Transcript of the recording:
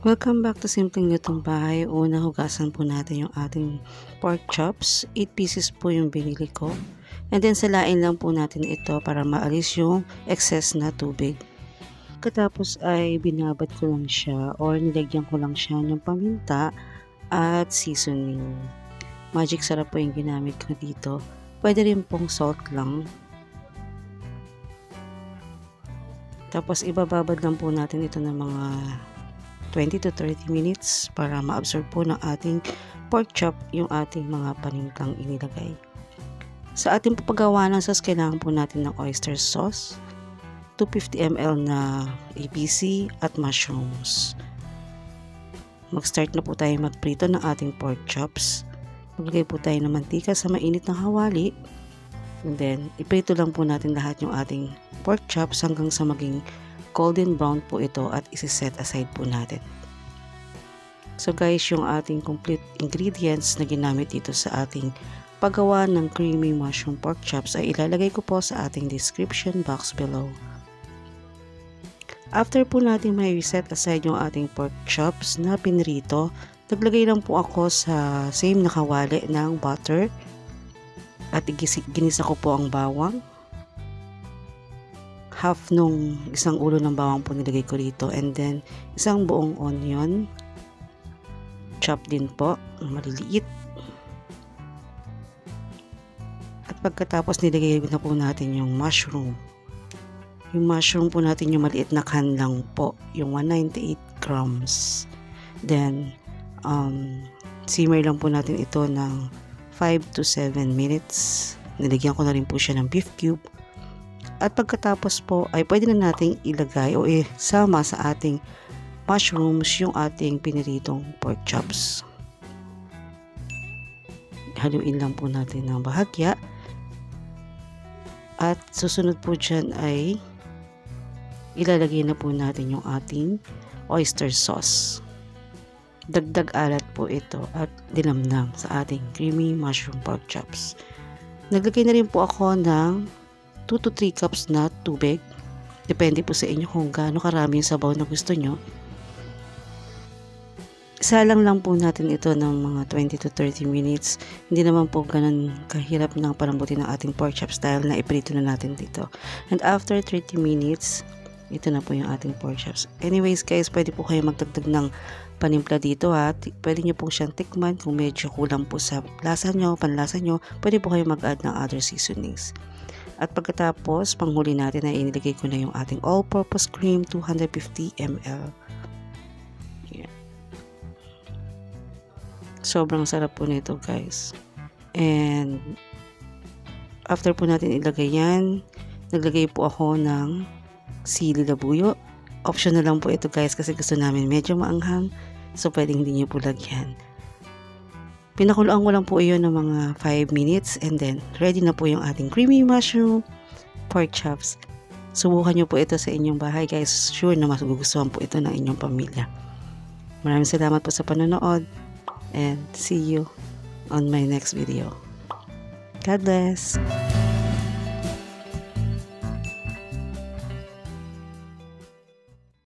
Welcome back to Simpleng Lutong Bahay. Una, hugasan po natin yung ating pork chops. 8 pieces po yung binili ko. And then, salain lang po natin ito para maalis yung excess na tubig. Katapos ay binabad ko lang siya or nilagyan ko lang siya ng paminta at seasoning. Magic sarap po yung ginamit ko dito. Pwede rin pong salt lang. Tapos, ibababad lang po natin ito ng mga 20 to 30 minutes para ma-absorb po ng ating pork chop yung ating mga panimplang inilagay. Sa ating papagawa ng sauce, kailangan po natin ng oyster sauce, 250 ml na ABC at mushrooms. Mag-start na po tayo magprito ng ating pork chops. Maglagay po tayo ng mantika sa mainit na kawali. And then, iprito lang po natin lahat yung ating pork chops hanggang sa maging golden brown po ito at isi-set aside po natin. So guys, yung ating complete ingredients na ginamit dito sa ating paggawa ng creamy mushroom pork chops ay ilalagay ko po sa ating description box below. After po natin may reset aside yung ating pork chops na pinrito, naglagay lang po ako sa same na kawali ng butter at ginisa ko po ang bawang. Half nung isang ulo ng bawang po nilagay ko dito, and then isang buong onion chop din po, maliliit. At pagkatapos nilagay na po natin yung mushroom. Yung mushroom po natin yung maliit na can lang po, yung 198 grams. Then simmer lang po natin ito ng 5 to 7 minutes. Nilagyan ko na rin po siya ng beef cube. At pagkatapos po ay pwede na nating ilagay o isama sa ating mushrooms yung ating piniritong pork chops. Haluin lang po natin ng bahagya. At susunod po dyan ay ilalagay na po natin yung ating oyster sauce. Dagdag alat po ito at dinamdam sa ating creamy mushroom pork chops. Naglagay na rin po ako ng 2 to 3 cups na tubig. Depende po sa inyo kung gaano karami yung sabaw na gusto nyo. Isalang lang po natin ito ng mga 20 to 30 minutes. Hindi naman po ganun kahirap ng palambutin ng ating pork chops dahil na iprito na natin dito. And after 30 minutes, ito na po yung ating pork chops. Anyways guys, pwede po kayo magdagdag ng panimpla dito ha. Pwede nyo po siyang tikman kung medyo kulang po sa lasa nyo, panlasa nyo. Pwede po kayo mag-add ng other seasonings. At pagkatapos, panghuli natin ay inilagay ko na yung ating all-purpose cream, 250 ml. Yeah. Sobrang sarap po nito guys. And after po natin ilagay yan, naglagay po ako ng sili labuyo. Optional lang po ito guys kasi gusto namin medyo maanghang. So pwedeng hindi nyo po lagyan. Pinakuluan ko lang po iyon ng mga 5 minutes and then ready na po yung ating creamy mushroom pork chops. Subukan nyo po ito sa inyong bahay guys. Sure na mas gugustuhan po ito ng inyong pamilya. Maraming salamat po sa panonood and see you on my next video. God bless!